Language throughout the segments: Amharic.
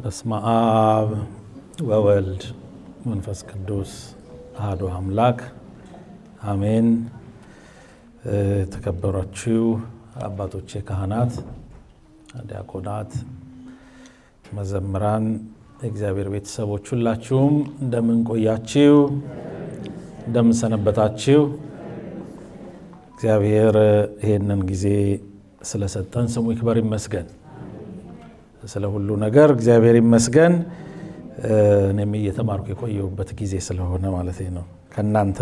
በስመ አብ ወወልድ ወመንፈስ ቅዱስ አሐዱ አምላክ አሜን። ተከበራችሁ አባቶቼ ካህናት፣ ዲያቆናት፣ መዘምራን፣ እግዚአብሔር ቤተሰቦች ሁላችሁም እንደምን ቆያችሁ? እንደምን ሰነበታችሁ? እግዚአብሔር ይሄንን ጊዜ ስለሰጠን ስሙ ይክበር ይመስገን። ስለ ሁሉ ነገር እግዚአብሔር ይመስገን። እኔም እየተማርኩ የቆየሁበት ጊዜ ስለሆነ ማለት ነው ከናንተ።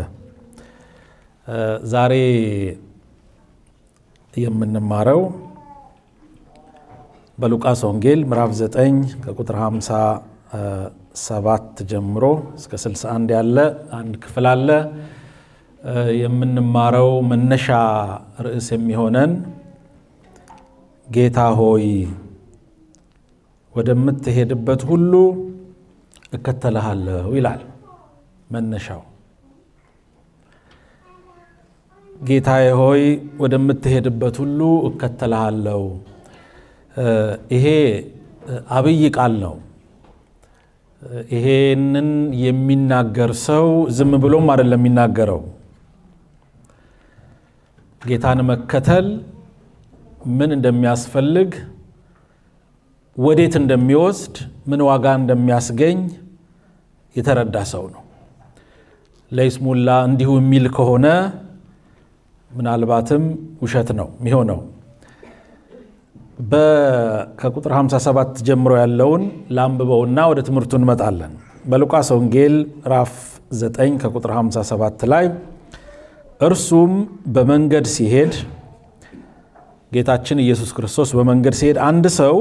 ዛሬ የምንማረው በሉቃስ ወንጌል ምዕራፍ 9 ከቁጥር 57 ጀምሮ እስከ 61 ያለ አንድ ክፍል አለ። የምንማረው መነሻ ርዕስ የሚሆነን ጌታ ሆይ ወደምትሄድበት ሁሉ እከተልሃለሁ ይላል። መነሻው ጌታዬ ሆይ ወደምትሄድበት ሁሉ እከተልሃለሁ። ይሄ አብይ ቃል ነው። ይሄንን የሚናገር ሰው ዝም ብሎም አይደለም የሚናገረው። ጌታን መከተል ምን እንደሚያስፈልግ፣ ወዴት እንደሚወስድ፣ ምን ዋጋ እንደሚያስገኝ የተረዳ ሰው ነው። ለይስሙላ እንዲሁ የሚል ከሆነ ምናልባትም ውሸት ነው የሚሆነው። ከቁጥር 57 ጀምሮ ያለውን ላንብበውና ወደ ትምህርቱ እንመጣለን። በሉቃስ ወንጌል ምዕራፍ 9 ከቁጥር 57 ላይ እርሱም በመንገድ ሲሄድ፣ ጌታችን ኢየሱስ ክርስቶስ በመንገድ ሲሄድ አንድ ሰው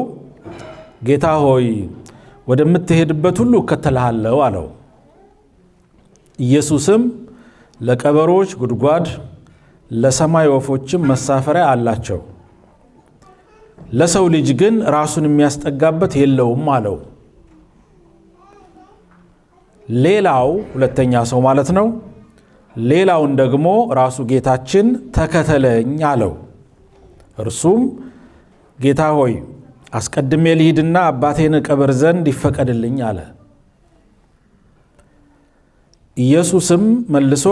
ጌታ ሆይ ወደምትሄድበት ሁሉ እከተልሃለሁ አለው። ኢየሱስም ለቀበሮች ጉድጓድ ለሰማይ ወፎችም መሳፈሪያ አላቸው፣ ለሰው ልጅ ግን ራሱን የሚያስጠጋበት የለውም አለው። ሌላው ሁለተኛ ሰው ማለት ነው። ሌላውን ደግሞ ራሱ ጌታችን ተከተለኝ አለው። እርሱም ጌታ ሆይ አስቀድሜ ልሂድና አባቴን እቀብር ዘንድ ይፈቀድልኝ አለ። ኢየሱስም መልሶ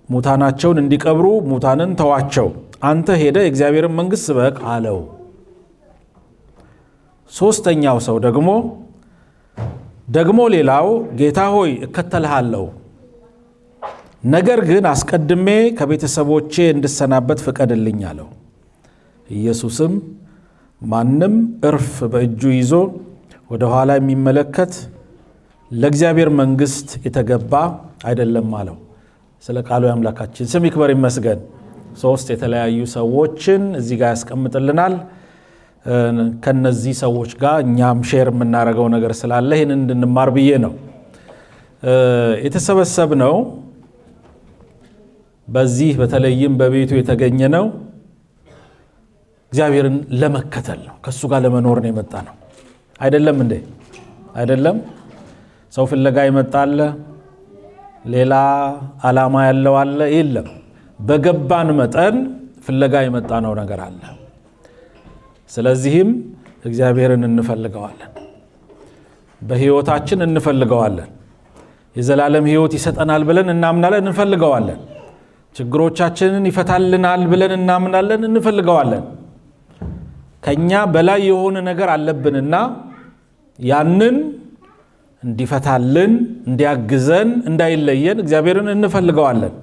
ሙታናቸውን እንዲቀብሩ ሙታንን ተዋቸው፣ አንተ ሄደ የእግዚአብሔርን መንግሥት ስበክ አለው። ሶስተኛው ሰው ደግሞ ሌላው ጌታ ሆይ እከተልሃለሁ፣ ነገር ግን አስቀድሜ ከቤተሰቦቼ እንድሰናበት ፍቀድልኝ አለው። ኢየሱስም ማንም እርፍ በእጁ ይዞ ወደ ኋላ የሚመለከት ለእግዚአብሔር መንግሥት የተገባ አይደለም አለው። ስለ ቃሉ የአምላካችን ስም ይክበር ይመስገን። ሶስት የተለያዩ ሰዎችን እዚህ ጋር ያስቀምጥልናል። ከነዚህ ሰዎች ጋር እኛም ሼር የምናደርገው ነገር ስላለ ይህን እንድንማር ብዬ ነው የተሰበሰብነው። በዚህ በተለይም በቤቱ የተገኘ ነው እግዚአብሔርን ለመከተል ነው፣ ከሱ ጋር ለመኖር ነው የመጣ ነው። አይደለም እንዴ? አይደለም። ሰው ፍለጋ ይመጣል፣ ሌላ ዓላማ ያለው አለ። የለም፣ በገባን መጠን ፍለጋ የመጣ ነው ነገር አለ። ስለዚህም እግዚአብሔርን እንፈልገዋለን፣ በሕይወታችን እንፈልገዋለን። የዘላለም ሕይወት ይሰጠናል ብለን እናምናለን፣ እንፈልገዋለን። ችግሮቻችንን ይፈታልናል ብለን እናምናለን፣ እንፈልገዋለን። ከኛ በላይ የሆነ ነገር አለብንና ያንን እንዲፈታልን፣ እንዲያግዘን፣ እንዳይለየን እግዚአብሔርን እንፈልገዋለን።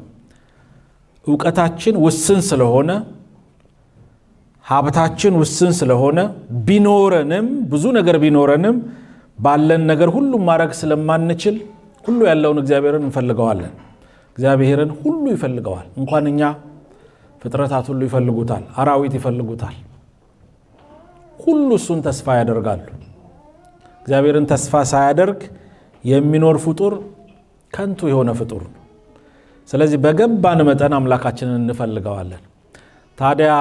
ዕውቀታችን ውስን ስለሆነ፣ ሀብታችን ውስን ስለሆነ፣ ቢኖረንም ብዙ ነገር ቢኖረንም ባለን ነገር ሁሉ ማድረግ ስለማንችል ሁሉ ያለውን እግዚአብሔርን እንፈልገዋለን። እግዚአብሔርን ሁሉ ይፈልገዋል። እንኳን እኛ ፍጥረታት ሁሉ ይፈልጉታል። አራዊት ይፈልጉታል። ሁሉ እሱን ተስፋ ያደርጋሉ። እግዚአብሔርን ተስፋ ሳያደርግ የሚኖር ፍጡር ከንቱ የሆነ ፍጡር ነው። ስለዚህ በገባን መጠን አምላካችንን እንፈልገዋለን። ታዲያ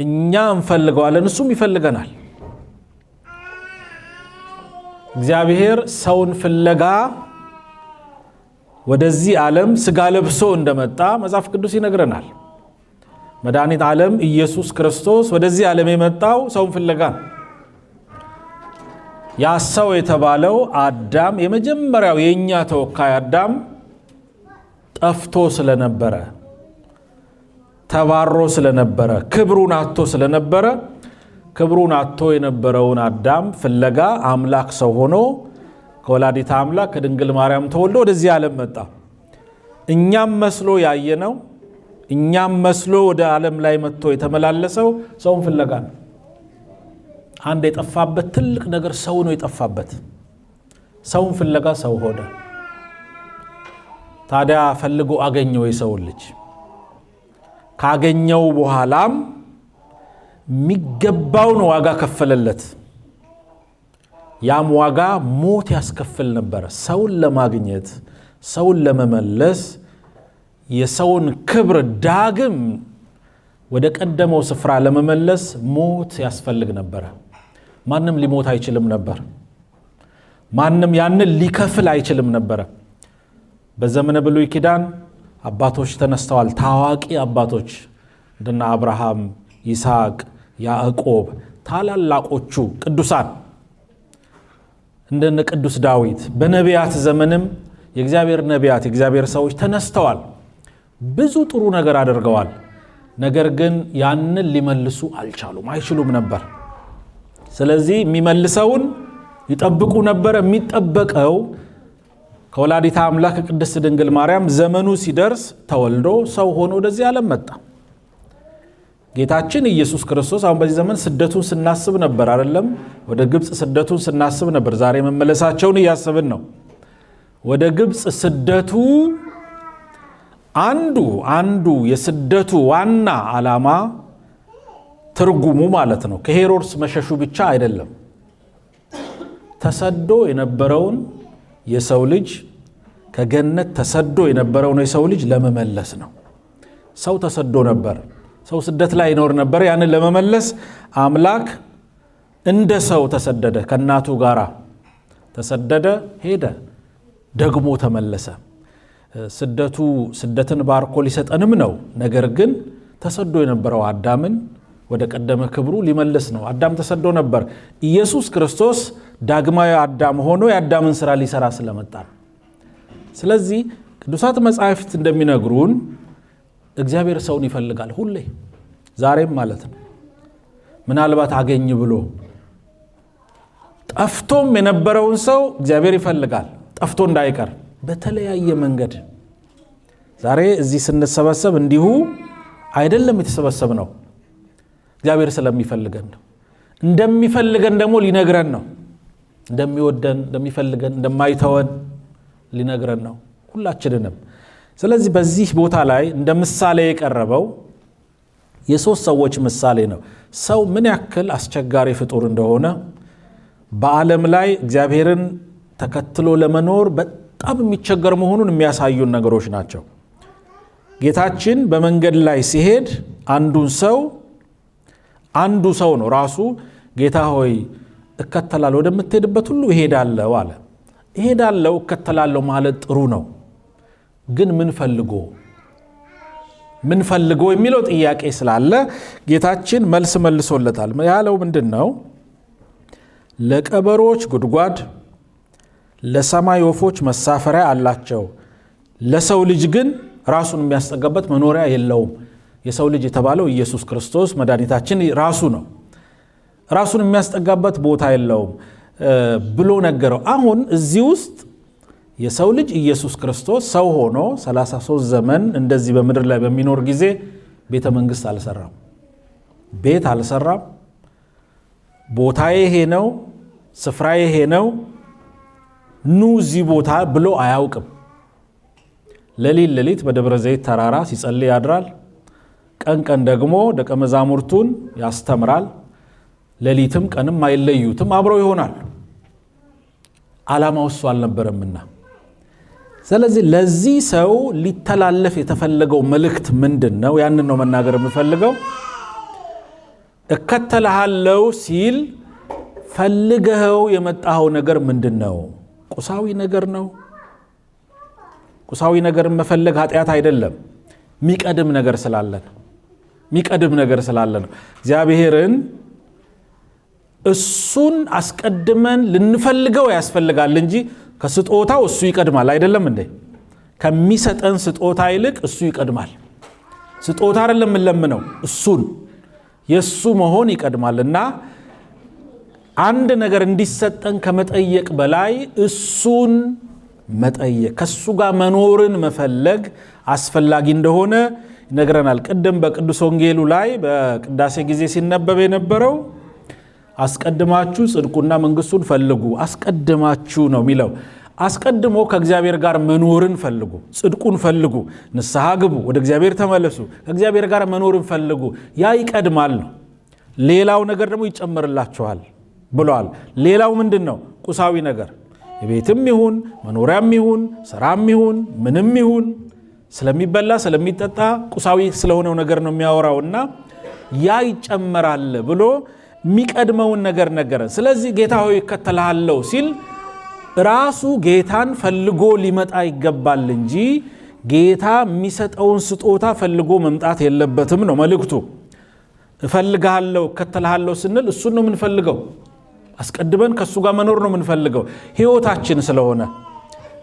እኛ እንፈልገዋለን፣ እሱም ይፈልገናል። እግዚአብሔር ሰውን ፍለጋ ወደዚህ ዓለም ሥጋ ለብሶ እንደመጣ መጽሐፍ ቅዱስ ይነግረናል። መድኃኒት ዓለም ኢየሱስ ክርስቶስ ወደዚህ ዓለም የመጣው ሰውን ፍለጋ ነው። ያ ሰው የተባለው አዳም፣ የመጀመሪያው የእኛ ተወካይ አዳም ጠፍቶ ስለነበረ፣ ተባሮ ስለነበረ፣ ክብሩን አጥቶ ስለነበረ፣ ክብሩን አጥቶ የነበረውን አዳም ፍለጋ አምላክ ሰው ሆኖ ከወላዲተ አምላክ ከድንግል ማርያም ተወልዶ ወደዚህ ዓለም መጣ። እኛም መስሎ ያየነው፣ እኛም መስሎ ወደ ዓለም ላይ መጥቶ የተመላለሰው ሰውን ፍለጋ ነው። አንድ የጠፋበት ትልቅ ነገር ሰው ነው የጠፋበት። ሰውን ፍለጋ ሰው ሆነ። ታዲያ ፈልጎ አገኘው የሰውን ልጅ። ካገኘው በኋላም የሚገባውን ዋጋ ከፈለለት። ያም ዋጋ ሞት ያስከፍል ነበረ። ሰውን ለማግኘት፣ ሰውን ለመመለስ፣ የሰውን ክብር ዳግም ወደ ቀደመው ስፍራ ለመመለስ ሞት ያስፈልግ ነበረ። ማንም ሊሞት አይችልም ነበር። ማንም ያንን ሊከፍል አይችልም ነበረ። በዘመነ ብሉይ ኪዳን አባቶች ተነስተዋል። ታዋቂ አባቶች እንደነ አብርሃም፣ ይስሐቅ፣ ያዕቆብ፣ ታላላቆቹ ቅዱሳን እንደነ ቅዱስ ዳዊት በነቢያት ዘመንም የእግዚአብሔር ነቢያት የእግዚአብሔር ሰዎች ተነስተዋል ብዙ ጥሩ ነገር አድርገዋል ነገር ግን ያንን ሊመልሱ አልቻሉም አይችሉም ነበር ስለዚህ የሚመልሰውን ይጠብቁ ነበር የሚጠበቀው ከወላዲተ አምላክ ቅድስት ድንግል ማርያም ዘመኑ ሲደርስ ተወልዶ ሰው ሆኖ ወደዚህ ዓለም መጣ ጌታችን ኢየሱስ ክርስቶስ አሁን በዚህ ዘመን ስደቱን ስናስብ ነበር አይደለም ወደ ግብጽ ስደቱን ስናስብ ነበር ዛሬ መመለሳቸውን ያያስብን ነው ወደ ግብጽ ስደቱ አንዱ የስደቱ ዋና ዓላማ ትርጉሙ ማለት ነው ከሄሮድስ መሸሹ ብቻ አይደለም ተሰዶ የነበረውን የሰው ልጅ ከገነት ተሰዶ የነበረውን የሰው ልጅ ለመመለስ ነው ሰው ተሰዶ ነበር ሰው ስደት ላይ ይኖር ነበር ያንን ለመመለስ አምላክ እንደ ሰው ተሰደደ ከናቱ ጋራ ተሰደደ ሄደ ደግሞ ተመለሰ ስደትን ባርኮ ሊሰጠንም ነው ነገር ግን ተሰዶ የነበረው አዳምን ወደ ቀደመ ክብሩ ሊመልስ ነው አዳም ተሰዶ ነበር ኢየሱስ ክርስቶስ ዳግማዊ አዳም ሆኖ የአዳምን ሥራ ሊሰራ ስለመጣ ስለዚህ ቅዱሳት መጻሕፍት እንደሚነግሩን እግዚአብሔር ሰውን ይፈልጋል ሁሌ ዛሬም ማለት ነው ምናልባት አገኝ ብሎ ጠፍቶም የነበረውን ሰው እግዚአብሔር ይፈልጋል ጠፍቶ እንዳይቀር በተለያየ መንገድ ዛሬ እዚህ ስንሰበሰብ እንዲሁ አይደለም የተሰበሰብነው እግዚአብሔር ስለሚፈልገን ነው እንደሚፈልገን ደግሞ ሊነግረን ነው እንደሚወደን እንደሚፈልገን እንደማይተወን ሊነግረን ነው ሁላችንንም ስለዚህ በዚህ ቦታ ላይ እንደ ምሳሌ የቀረበው የሶስት ሰዎች ምሳሌ ነው ሰው ምን ያክል አስቸጋሪ ፍጡር እንደሆነ በዓለም ላይ እግዚአብሔርን ተከትሎ ለመኖር በጣም የሚቸገር መሆኑን የሚያሳዩን ነገሮች ናቸው ጌታችን በመንገድ ላይ ሲሄድ አንዱ ሰው ነው ራሱ ጌታ ሆይ እከተላለሁ ወደምትሄድበት ሁሉ እሄዳለሁ አለ እሄዳለሁ እከተላለሁ ማለት ጥሩ ነው ግን ምን ፈልጎ የሚለው ጥያቄ ስላለ ጌታችን መልስ መልሶለታል ያለው ምንድነው ለቀበሮች ጉድጓድ ለሰማይ ወፎች መሳፈሪያ አላቸው ለሰው ልጅ ግን ራሱን የሚያስጠጋበት መኖሪያ የለውም የሰው ልጅ የተባለው ኢየሱስ ክርስቶስ መድኃኒታችን ራሱ ነው ራሱን የሚያስጠጋበት ቦታ የለውም ብሎ ነገረው አሁን እዚህ ውስጥ የሰው ልጅ ኢየሱስ ክርስቶስ ሰው ሆኖ 33 ዘመን እንደዚህ በምድር ላይ በሚኖር ጊዜ ቤተ መንግስት አልሰራም ቤት አልሰራም ቦታዬ ይሄ ነው ስፍራዬ ይሄ ነው ኑ እዚህ ቦታ ብሎ አያውቅም ሌሊት በደብረ ዘይት ተራራ ሲጸልይ ያድራል ቀን ደግሞ ደቀ መዛሙርቱን ያስተምራል ሌሊትም ቀንም አይለዩትም አብረው ይሆናል ዓላማው እሱ አልነበረምና ስለዚህ ለዚህ ሰው ሊተላለፍ የተፈለገው መልእክት ምንድነው ያንን ነው መናገር የምፈልገው እከተልሃለሁ ሲል ፈልገው የመጣው ነገር ምንድነው ቁሳዊ ነገር ነው ቁሳዊ ነገር መፈለግ ኃጢያት አይደለም ሚቀድም ነገር ስላለ ነው እግዚአብሔርን እሱን አስቀድመን ልንፈልገው ያስፈልጋል እንጂ ከስጦታው እሱ ይቀድማል አይደለም እንዴ ከሚሰጠን ስጦታ ይልቅ እሱ ይቀድማል ስጦታ አይደለም ለምነው እሱን የሱ መሆን ይቀድማልና አንድ ነገር እንዲሰጠን ከመጠየቅ በላይ እሱን መጠየቅ ከሱ ጋር መኖርን መፈለግ አስፈላጊ እንደሆነ ይነግረናል ቀደም በቅዱስ ወንጌሉ ላይ በቅዳሴ ጊዜ ሲነበብ የነበረው አስቀድማችሁ ጽድቁና መንግስቱን ፈልጉ አስቀድማችሁ ነው የሚለው አስቀድሞ ከእግዚአብሔር ጋር መኖርን ፈልጉ ጽድቁን ፈልጉ ንስሐ ግቡ ወደ እግዚአብሔር ተመለሱ ከእግዚአብሔር ጋር መኖርን ፈልጉ ያ ይቀድማል ነው ሌላው ነገር ደግሞ ይጨመርላችኋል ብሏል ሌላው ምንድነው ቁሳዊ ነገር የቤትም ይሁን መኖሪያም ይሁን ስራም ይሁን ምንም ይሁን ስለሚበላ ስለሚጠጣ ቁሳዊ ስለሆነው ነገር ነው የሚያወራውና ያ ይጨመራል ብሎ ሚቀድመውን ነገር ነገረን ስለዚህ ጌታ ሆይ እከተልሃለሁ ሲል ራሱ ጌታን ፈልጎ ሊመጣ ይገባል እንጂ ጌታ የሚሰጠውን ስጦታ ፈልጎ መምጣት የለበትም ነው መልእክቱ እፈልግሃለሁ እከተልሃለሁ ስንል እሱን ነው የምንፈልገው አስቀድመን ከሱ ጋር መኖር ነው የምንፈልገው ህይወታችን ስለሆነ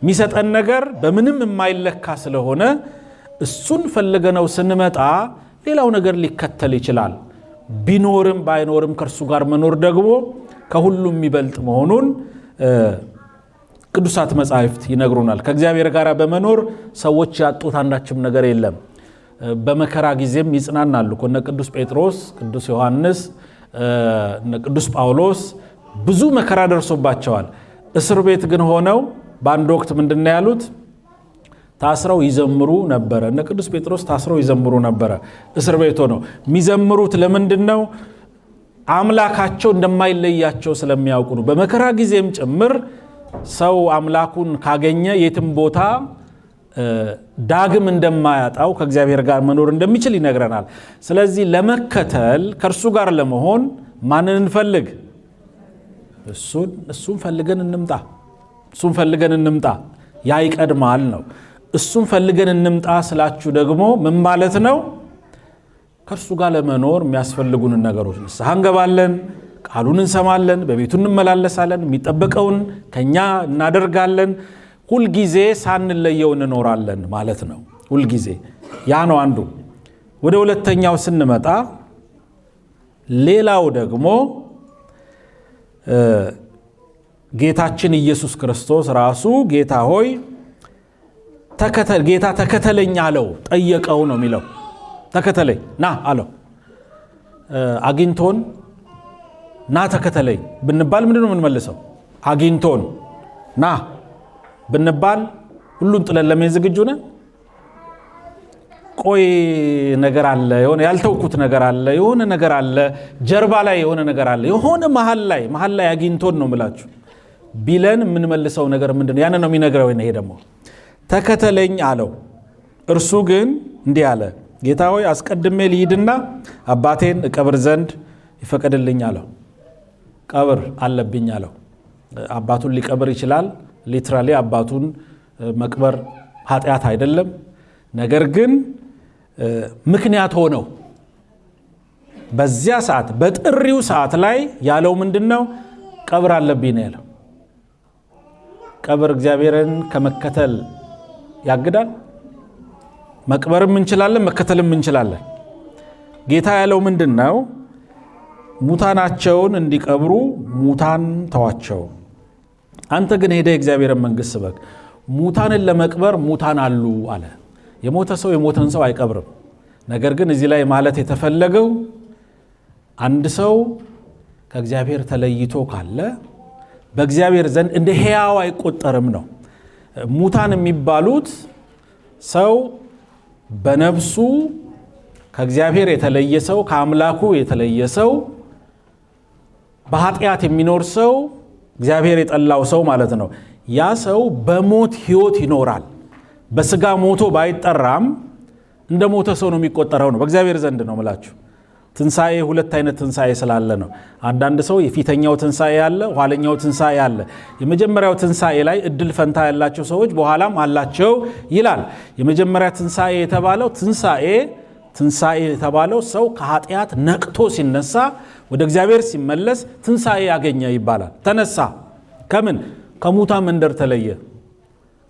የሚሰጠን ነገር በምንም የማይለካ ስለሆነ እሱን ፈልገነው ስንመጣ ሌላው ነገር ሊከተል ይችላል ቢኖርም ባይኖርም ከሱ ጋር መኖር ደግሞ ከሁሉም የሚበልጥ መሆኑን ቅዱሳት መጻሕፍት ይነግሩናል ከእግዚአብሔር ጋር በመኖር ሰዎች ያጡት አንዳችም ነገር የለም በመከራ ጊዜም ይጽናናሉ ከነ ቅዱስ ጴጥሮስ ቅዱስ ዮሐንስ ቅዱስ ጳውሎስ ብዙ መከራ ደርሶባቸዋል እስር ቤት ግን ሆነው በአንድ ወቅት ምንድነው ያሉት ታስረው ይዘምሩ ነበር እነ ቅዱስ ጴጥሮስ ታስረው ይዘምሩ ነበር እስር ቤት ሆነው የሚዘምሩት ለምንድነው አምላካቸው እንደማይለያቸው ስለሚያውቁ ነው በመከራ ጊዜም ጭምር ሰው አምላኩን ካገኘ የትም ቦታ ዳግም እንደማያጣው ከእግዚአብሔር ጋር መኖር እንደሚችል ይነግረናል ስለዚህ ለመከተል ከርሱ ጋር ለመሆን ማንን እንፈልግ እሱን ፈልገን እንምጣ ያ ይቀድማል ነው እሱን ፈልገን እንምጣ ስላችሁ ደግሞ ምን ማለት ነው ከርሱ ጋር ለመኖር የሚያስፈልጉን ነገሮች ንስሐ እንገባለን ቃሉን እንሰማለን በቤቱ እንመላለሳለን የሚጠበቀውን ከኛ እናደርጋለን ሁሉ ጊዜ ሳንለየው እንኖራለን ማለት ነው ሁሉ ጊዜ ያ ነው አንዱ ወደ ሁለተኛው ስንመጣ ሌላው ደግሞ ጌታችን ኢየሱስ ክርስቶስ ራሱ ጌታ ሆይ ጌታ ተከተለኝ አለው ጠየቀው ነው የሚለው ተከተለኝ ና አለው አግኝቶን ና ተከተለኝ ብንባል ምንድነው የምንመልሰው አግኝቶን ና ብንባል ሁሉን ጥለን ለመሄድ ዝግጁ ነን ቆይ ነገር አለ የሆነ ያልተውኩት ነገር አለ የሆነ ነገር አለ ጀርባ ላይ የሆነ ነገር አለ የሆነ መሃል ላይ አግኝቶን ነው ምላችሁ ቢለን የምንመልሰው ነገር ምንድነው ያን ነው የሚነግረው ይሄ ደግሞ ተከተለኝ አለው እርሱ ግን እንዲህ አለ ጌታ ሆይ አስቀድሜ ልሂድና አባቴን እቀብር ዘንድ ይፈቀድልኝ አለው ቀብር አለብኝ አለው አባቱን ሊቀብር ይችላል ሊትራሊ አባቱን መቅበር ኃጢአት አይደለም ነገር ግን ምክንያት ሆነው በዚያ ሰዓት በጥሪው ሰዓት ላይ ያለው ምንድነው ቀብር አለብኝ ነው ያለው ቀብር እግዚአብሔርን ከመከተል ያግዳል መቅበርም እንችላለን መከተልም እንችላለን ጌታ ያለው ምንድነው ሙታናቸውን እንዲቀብሩ ሙታን ተዋቸው አንተ ግን ሄደ እግዚአብሔርን መንግስት ስበክ ሙታንን ለመቅበር ሙታን አሉ አለ የሞተ ሰው የሞተን ሰው አይቀብርም ነገር ግን እዚህ ላይ ማለት የተፈለገው አንድ ሰው ከእግዚአብሔር ተለይቶ ካለ በእግዚአብሔር ዘንድ እንደ ሕያው አይቆጠርም ነው ሙታን የሚባሉት ሰው በነፍሱ ከእግዚአብሔር የተለየ ሰው ከአምላኩ የተለየ ሰው በኃጢአት የሚኖር ሰው እግዚአብሔር የጠላው ሰው ማለት ነው ያ ሰው በሞት ህይወት ይኖራል በስጋ ሞቶ ባይጠራም እንደ ሞተ ሰው ነው የሚቆጠረው ነው በእግዚአብሔር ዘንድ ነው ማለት ትንሳኤ ሁለት አይነት ትንሳኤ ስላለ ነው አንዳንድ ሰው የፊተኛው ትንሳኤ አለ ኋለኛው ትንሳኤ አለ የመጀመሪያው ትንሳኤ ላይ እድል ፈንታ ያላቸው ሰዎች በኋላም አላቸው ይላል የመጀመሪያ ትንሳኤ የተባለው ትንሳኤ የተባለው ሰው ከኃጢአት ነቅቶ ሲነሳ ወደ እግዚአብሔር ሲመለስ ትንሳኤ ያገኘ ይባላል ተነሳ ከምን ከሙታን መንደር ተለየ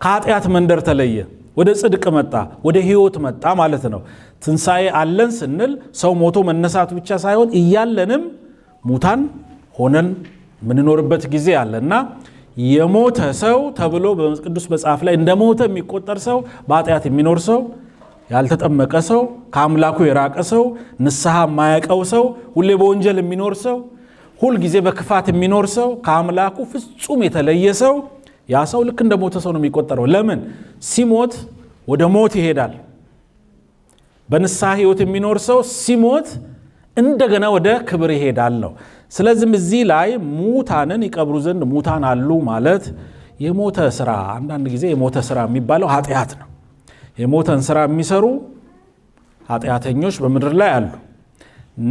ከኃጢአት መንደር ተለየ ወደ ጽድቅ መጣ ወደ ህይወት መጣ ማለት ነው ትንሳኤ አለን ስንል ሰው ሞቶ መነሳት ብቻ ሳይሆን እያለንም ሙታን ሆነን ምንኖርበት ጊዜ አለና የሞተ ሰው ተብሎ በቅዱስ መጽሐፍ ላይ እንደሞተ የሚቆጠር ሰው በኃጢአት የሚኖር ሰው ያልተጠመቀ ሰው ከአምላኩ የራቀ ሰው ንስሐ የማያውቀው ሰው ሁሌ በወንጀል የሚኖር ሰው ሁሉ ጊዜ በክፋት የሚኖር ሰው ከአምላኩ ፍጹም የተለየ ሰው ያ ሰው ልክ እንደሞተ ሰው ነው የሚቆጠረው ለምን ሲሞት ወደ ሞት ይሄዳል በንስሐ ህይወት የሚኖር ሰው ሲሞት እንደገና ወደ ክብር ይሄዳል ነው ስለዚህ እዚህ ላይ ሙታንን ይቀብሩ ዘንድ ሙታን አሉ ማለት የሞተ ስራ አንዳንድ ጊዜ የሞተ ስራ የሚባለው ኃጢአት ነው የሞተን ስራ የሚሰሩ ኃጢአተኞች በምድር ላይ አሉ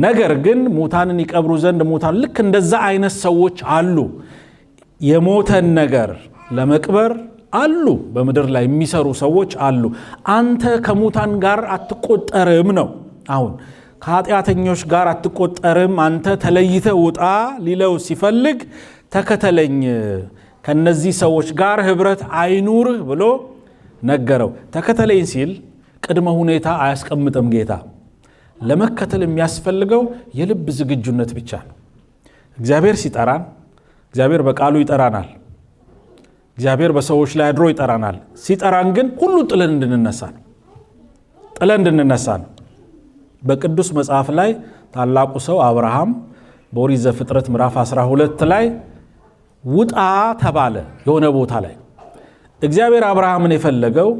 ነገር ግን ሙታንን ይቀብሩ ዘንድ ሙታን ልክ እንደዛ አይነት ሰዎች አሉ የሞተን ነገር ለመቅበር አሉ በምድር ላይ የሚሰሩ ሰዎች አሉ አንተ ከሙታን ጋር አትቆጠርም ነው አሁን ከኃጢአተኞች ጋር አትቆጠርም አንተ ተለይተህ ውጣ ሊለው ሲፈልግ ተከተለኝ ከነዚህ ሰዎች ጋር ህብረት አይኑርህ ብሎ ነገረው። ተከተለኝ ሲል ቅድመ ሁኔታ አያስቀምጥም ጌታ። ለመከተል የሚያስፈልገው የልብ ዝግጁነት ብቻ ነው። እግዚአብሔር ሲጠራን እግዚአብሔር በቃሉ ይጠራናል። እግዚአብሔር በሰዎች ላይ አድሮ ይጠራናል። ሲጠራን ግን ሁሉ ጥለን እንድንነሳ ነው። በቅዱስ መጽሐፍ ላይ ታላቁ ሰው አብርሃም በኦሪት ዘፍጥረት ምዕራፍ 12 ላይ ውጣ ተባለ። የሆነ ቦታ ላይ እግዚአብሔር አብርሃምን የፈለገው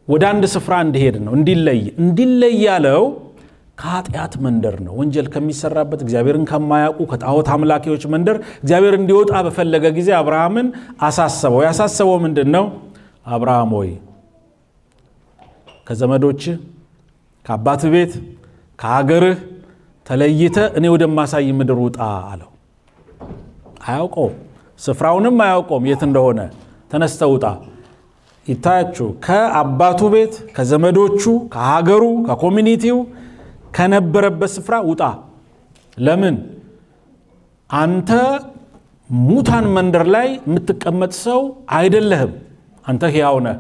ወደ አንድ ስፍራ እንዲሄድ ነው፣ እንዲለይ ያለው ከኃጢአት መንደር ነው። ወንጀል ከሚሰራበት እግዚአብሔርን ከማያውቁ ከጣዖት አምላኪዎች መንደር እግዚአብሔር እንዲወጣ በፈለገ ጊዜ አብርሃምን አሳሰበው። ያሳሰበው ምንድነው? አብርሃም ሆይ ከዘመዶች ከአባት ቤት ከሀገርህ ተለይተ እኔ ወደማሳይ ምድር ውጣ አለው። አያውቀውም፣ ስፍራውንም አያውቀውም የት እንደሆነ። ተነስተ ውጣ። ይታያችሁ፣ ከአባቱ ቤት ከዘመዶቹ ከሀገሩ ከኮሚኒቲው ከነበረበት ስፍራ ውጣ። ለምን? አንተ ሙታን መንደር ላይ የምትቀመጥ ሰው አይደለህም። አንተ ሕያው ነህ።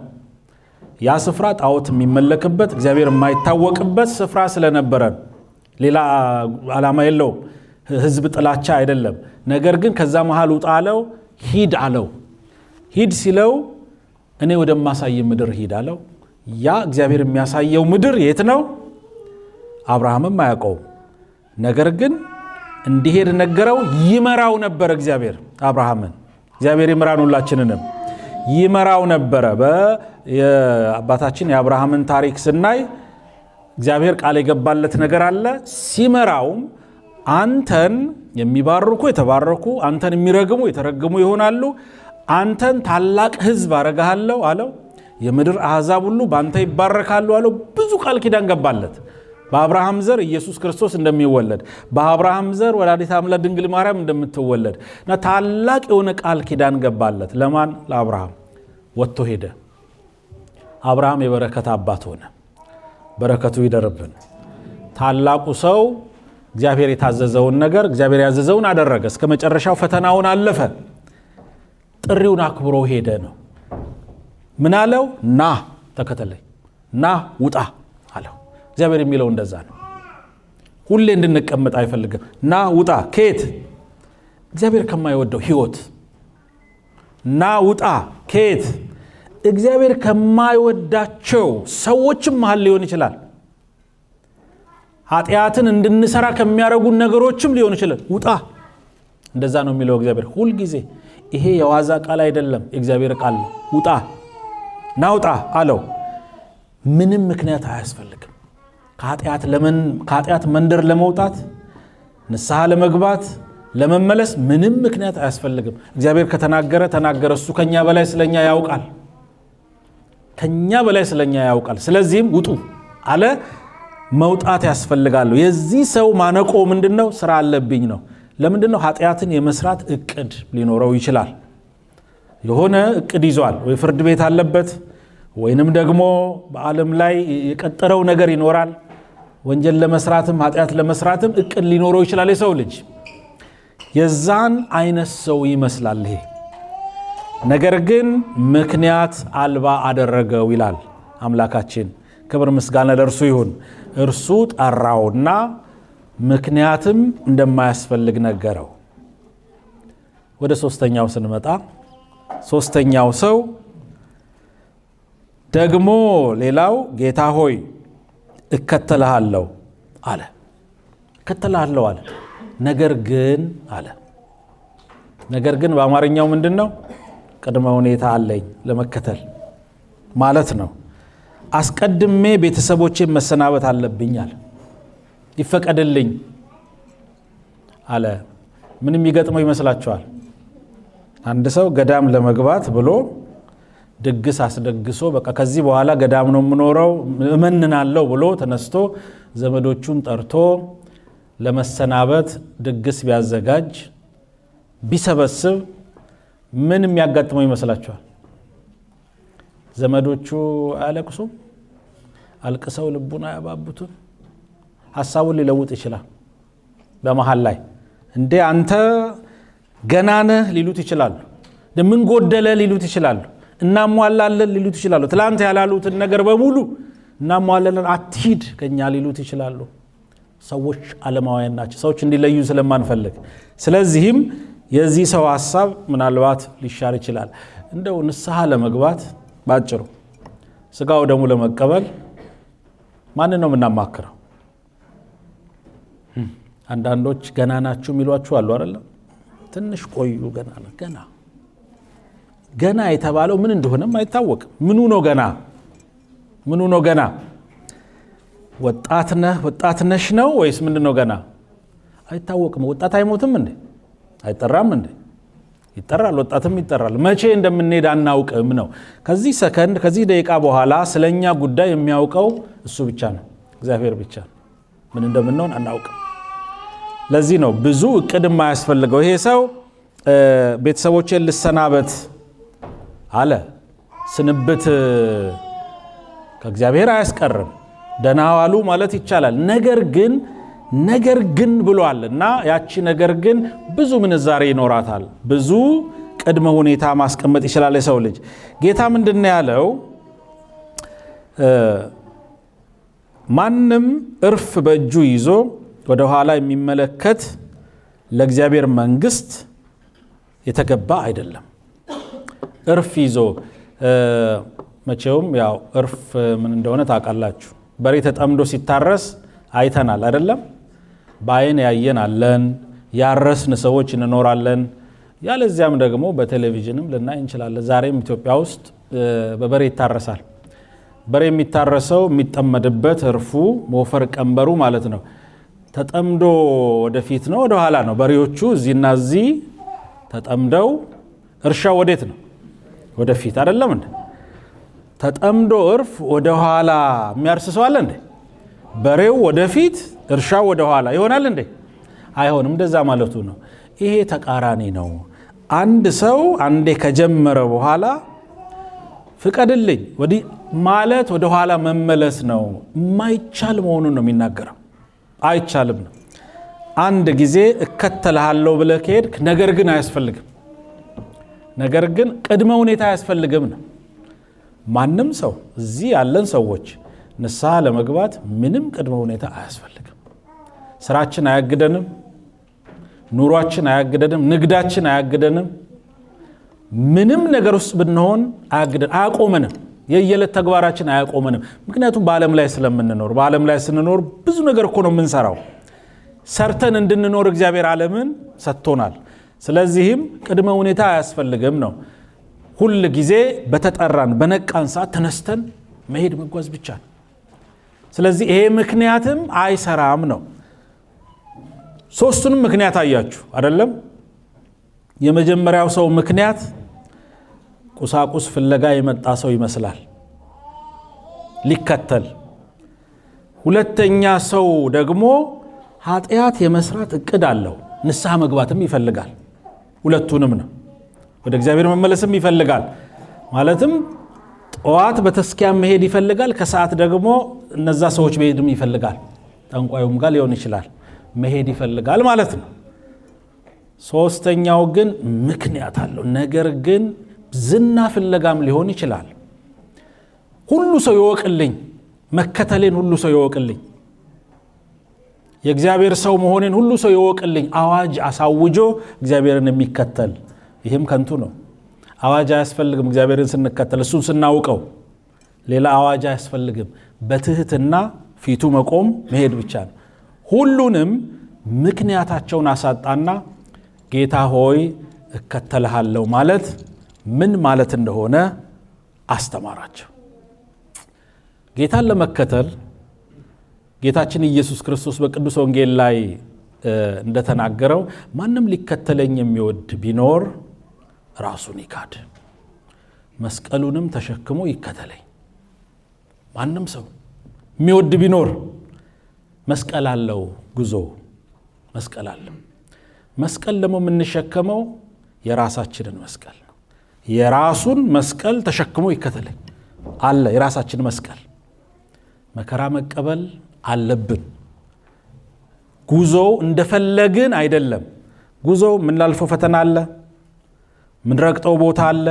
ያ ስፍራ ጣዖት የሚመለክበት እግዚአብሔር የማይታወቅበት ስፍራ ስለነበረ ሌላ ዓላማ የለውም። ህዝብ ጥላቻ አይደለም። ነገር ግን ከዛ መሃል ውጣ አለው። ሂድ አለው። ሂድ ሲለው እኔ ወደማሳይ ምድር ሂድ አለው። ያ እግዚአብሔር የሚያሳየው ምድር የት ነው? አብርሃምም አያውቀውም። ነገር ግን እንዲሄድ ነገረው። ይመራው ነበር እግዚአብሔር አብርሃምን። እግዚአብሔር ይመራን፣ ሁላችንንም ይመራው ነበረ። በአባታችን የአብርሃምን ታሪክ ስናይ እግዚአብሔር ቃል የገባለት ነገር አለ። ሲመራውም አንተን የሚባርኩ የተባረኩ፣ አንተን የሚረግሙ የተረገሙ ይሆናሉ፣ አንተን ታላቅ ሕዝብ አረጋለሁ አለው። የምድር አሕዛብ ሁሉ በአንተ ይባረካሉ አለው። ብዙ ቃል ኪዳን ገባለት። በአብርሃም ዘር ኢየሱስ ክርስቶስ እንደሚወለድ፣ በአብርሃም ዘር ወላዲተ አምላክ ድንግል ማርያም እንደምትወለድ እና ታላቅ የሆነ ቃል ኪዳን ገባለት። ለማን? ለአብርሃም። ወጥቶ ሄደ። አብርሃም የበረከት አባት ሆነ። በረከቱ ይደርብን። ታላቁ ሰው እግዚአብሔር የታዘዘውን ነገር እግዚአብሔር ያዘዘውን አደረገ። እስከ መጨረሻው ፈተናውን አለፈ። ጥሪውን አክብሮ ሄደ ነው። ምን አለው? ና ተከተለኝ፣ ና ውጣ አለው። እግዚአብሔር የሚለው እንደዛ ነው። ሁሌ እንድንቀመጥ አይፈልግም። ና ውጣ። ከየት? እግዚአብሔር ከማይወደው ህይወት። ና ውጣ። ከየት? እግዚአብሔር ከማይወዳቸው ሰዎችም መሃል ሊሆን ይችላል። ኃጢአትን እንድንሰራ ከሚያረጉን ነገሮችም ሊሆን ይችላል። ውጣ። እንደዛ ነው የሚለው እግዚአብሔር ሁል ጊዜ። ይሄ የዋዛ ቃል አይደለም፣ እግዚአብሔር ቃል ነው። ውጣ፣ ናውጣ አለው። ምንም ምክንያት አያስፈልግም። ከኃጢአት መንደር ለመውጣት፣ ንስሐ ለመግባት፣ ለመመለስ ምንም ምክንያት አያስፈልግም። እግዚአብሔር ከተናገረ ተናገረ። እሱ ከኛ በላይ ስለኛ ያውቃል። ከኛ በላይ ስለኛ ያውቃል። ስለዚህም ውጡ አለ። መውጣት ያስፈልጋል። የዚህ ሰው ማነቆ ምንድነው? ስራ አለብኝ ነው። ለምንድነው? ኃጢአትን የመስራት እቅድ ሊኖረው ይችላል። የሆነ እቅድ ይዟል። ወይ ፍርድ ቤት አለበት፣ ወይንም ደግሞ በዓለም ላይ የቀጠረው ነገር ይኖራል። ወንጀል ለመስራትም ኃጢአት ለመስራትም እቅድ ሊኖረው ይችላል የሰው ልጅ። የዛን አይነት ሰው ይመስላል ይሄ። ነገር ግን ምክንያት አልባ አደረገው ይላል አምላካችን። ክብር ምስጋና ለእርሱ ይሁን። እርሱ ጠራውና ምክንያትም እንደማያስፈልግ ነገረው። ወደ ሶስተኛው ስንመጣ ሶስተኛው ሰው ደግሞ ሌላው ጌታ ሆይ እከተልሃለሁ አለ። እከተልሃለሁ አለ። ነገር ግን አለ። ነገር ግን በአማርኛው ምንድነው? ቅድመ ሁኔታ አለኝ ለመከተል ማለት ነው። አስቀድሜ ቤተሰቦቼን መሰናበት አለብኝ አለ። ይፈቀድልኝ አለ። ምንም ይገጥመው ይመስላችኋል? አንድ ሰው ገዳም ለመግባት ብሎ ድግስ አስደግሶ በቃ ከዚህ በኋላ ገዳም ነው የምኖረው እመንናለሁ ብሎ ተነስቶ ዘመዶቹን ጠርቶ ለመሰናበት ድግስ ቢያዘጋጅ ቢሰበስብ ምን የሚያጋጥመው ይመስላችኋል? ዘመዶቹ አያለቅሱም? አልቅሰው ልቡን አያባቡትም? ሐሳቡን ሊለውጥ ይችላል። በመሃል ላይ እንዴ አንተ ገና ነህ ሊሉት ይችላሉ። ምን ጎደለ ሊሉት ይችላሉ። እናሟላለን ሊሉት ይችላሉ። ትላንት ያላሉትን ነገር በሙሉ እናሟላለን አትሂድ ከኛ ሊሉት ይችላሉ። ሰዎች ዓለማውያን ናቸው። ሰዎች እንዲለዩ ስለማንፈልግ ስለዚህም የዚህ ሰው ሐሳብ ምናልባት ሊሻር ይችላል። እንደው ንስሐ ለመግባት ባጭሩ ስጋው ደሙ ለመቀበል ማንን ነው የምናማክረው? አንዳንዶች ገና ናችሁ የሚሏችሁ አሉ አይደል? ትንሽ ቆዩ ገና የተባለው ምን እንደሆነም አይታወቅም። ምኑ ነው ገና? ወጣት ነሽ ነው ወይስ ምንድነው ገና? አይታወቅም። ወጣት አይሞትም እንዴ? አይጠራም እንዴ? ይጠራል። ወጣትም ይጠራል። መቼ እንደምንሄድ አናውቅም ነው። ከዚህ ሰከንድ ከዚህ ደቂቃ በኋላ ስለኛ ጉዳይ የሚያውቀው እሱ ብቻ ነው፣ እግዚአብሔር ብቻ ነው። ምን እንደምንሆን አናውቅም። ለዚህ ነው ብዙ እቅድ የማያስፈልገው። ይሄ ሰው ቤተሰቦቼን ልሰናበት አለ። ስንብት ከእግዚአብሔር አያስቀርም። ደህና ዋሉ ማለት ይቻላል። ነገር ግን ብሏል እና ያቺ ነገር ግን ብዙ ምንዛሬ ይኖራታል። ብዙ ቅድመ ሁኔታ ማስቀመጥ ይችላል የሰው ልጅ። ጌታ ምንድነው ያለው? ማንም እርፍ በእጁ ይዞ ወደ ኋላ የሚመለከት ለእግዚአብሔር መንግስት የተገባ አይደለም። እርፍ ይዞ መቼውም ያው እርፍ ምን እንደሆነ ታውቃላችሁ። በሬ ተጠምዶ ሲታረስ አይተናል አይደለም? በአይን ያየን አለን፣ ያረስን ሰዎች እንኖራለን። ያለዚያም ደግሞ በቴሌቪዥንም ልናይ እንችላለን። ዛሬም ኢትዮጵያ ውስጥ በበሬ ይታረሳል። በሬ የሚታረሰው የሚጠመድበት እርፉ ሞፈር ቀንበሩ ማለት ነው። ተጠምዶ ወደፊት ነው ወደ ኋላ ነው? በሬዎቹ እዚህና እዚህ ተጠምደው እርሻው ወዴት ነው? ወደፊት አይደለም እንዴ? ተጠምዶ እርፍ ወደ ኋላ የሚያርስ ሰው አለ እንዴ? በሬው ወደፊት እርሻው ወደ ኋላ ይሆናል እንዴ? አይሆንም። እንደዛ ማለቱ ነው። ይሄ ተቃራኒ ነው። አንድ ሰው አንዴ ከጀመረ በኋላ ፍቀድልኝ ወዲህ ማለት ወደ ኋላ መመለስ ነው። የማይቻል መሆኑን ነው የሚናገረው። አይቻልም ነው። አንድ ጊዜ እከተልሃለሁ ብለህ ከሄድክ ነገር ግን አያስፈልግም። ነገር ግን ቅድመ ሁኔታ አያስፈልግም ነው። ማንም ሰው እዚህ ያለን ሰዎች ንስሐ ለመግባት ምንም ቅድመ ሁኔታ አያስፈልግም። ስራችን አያግደንም፣ ኑሯችን አያግደንም፣ ንግዳችን አያግደንም። ምንም ነገር ውስጥ ብንሆን አያቆመንም። የየዕለት ተግባራችን አያቆመንም። ምክንያቱም በዓለም ላይ ስለምንኖር፣ በዓለም ላይ ስንኖር ብዙ ነገር እኮ ነው የምንሰራው። ሰርተን እንድንኖር እግዚአብሔር ዓለምን ሰጥቶናል። ስለዚህም ቅድመ ሁኔታ አያስፈልግም ነው። ሁል ጊዜ በተጠራን በነቃን ሰዓት ተነስተን መሄድ መጓዝ ብቻ ነው። ስለዚህ ይሄ ምክንያትም አይሰራም ነው። ሶስቱንም ምክንያት አያችሁ አይደለም? የመጀመሪያው ሰው ምክንያት ቁሳቁስ ፍለጋ የመጣ ሰው ይመስላል ሊከተል። ሁለተኛ ሰው ደግሞ ኃጢአት የመስራት እቅድ አለው፣ ንስሐ መግባትም ይፈልጋል። ሁለቱንም ነው። ወደ እግዚአብሔር መመለስም ይፈልጋል። ማለትም ጠዋት በተስኪያ መሄድ ይፈልጋል፣ ከሰዓት ደግሞ እነዛ ሰዎች መሄድም ይፈልጋል። ጠንቋዩም ጋር ሊሆን ይችላል መሄድ ይፈልጋል ማለት ነው። ሶስተኛው ግን ምክንያት አለው። ነገር ግን ዝና ፍለጋም ሊሆን ይችላል። ሁሉ ሰው ይወቅልኝ፣ መከተሌን ሁሉ ሰው ይወቅልኝ፣ የእግዚአብሔር ሰው መሆኔን ሁሉ ሰው ይወቅልኝ፣ አዋጅ አሳውጆ እግዚአብሔርን የሚከተል ይህም ከንቱ ነው። አዋጅ አያስፈልግም። እግዚአብሔርን ስንከተል እሱን ስናውቀው ሌላ አዋጅ አያስፈልግም። በትህትና ፊቱ መቆም መሄድ ብቻ ነው። ሁሉንም ምክንያታቸውን አሳጣና ጌታ ሆይ እከተልሃለሁ ማለት ምን ማለት እንደሆነ አስተማራቸው። ጌታን ለመከተል ጌታችን ኢየሱስ ክርስቶስ በቅዱስ ወንጌል ላይ እንደተናገረው ማንም ሊከተለኝ የሚወድ ቢኖር ራሱን ይካድ፣ መስቀሉንም ተሸክሞ ይከተለኝ። ማንም ሰው የሚወድ ቢኖር መስቀል አለው፣ ጉዞ መስቀል አለው። መስቀል ደግሞ የምንሸከመው የራሳችንን መስቀል ነው። የራሱን መስቀል ተሸክሞ ይከተለኝ አለ። የራሳችን መስቀል መከራ መቀበል አለብን። ጉዞው እንደፈለግን አይደለም። ጉዞው ምን ላልፈው ፈተና አለ፣ ምን ረግጠው ቦታ አለ፣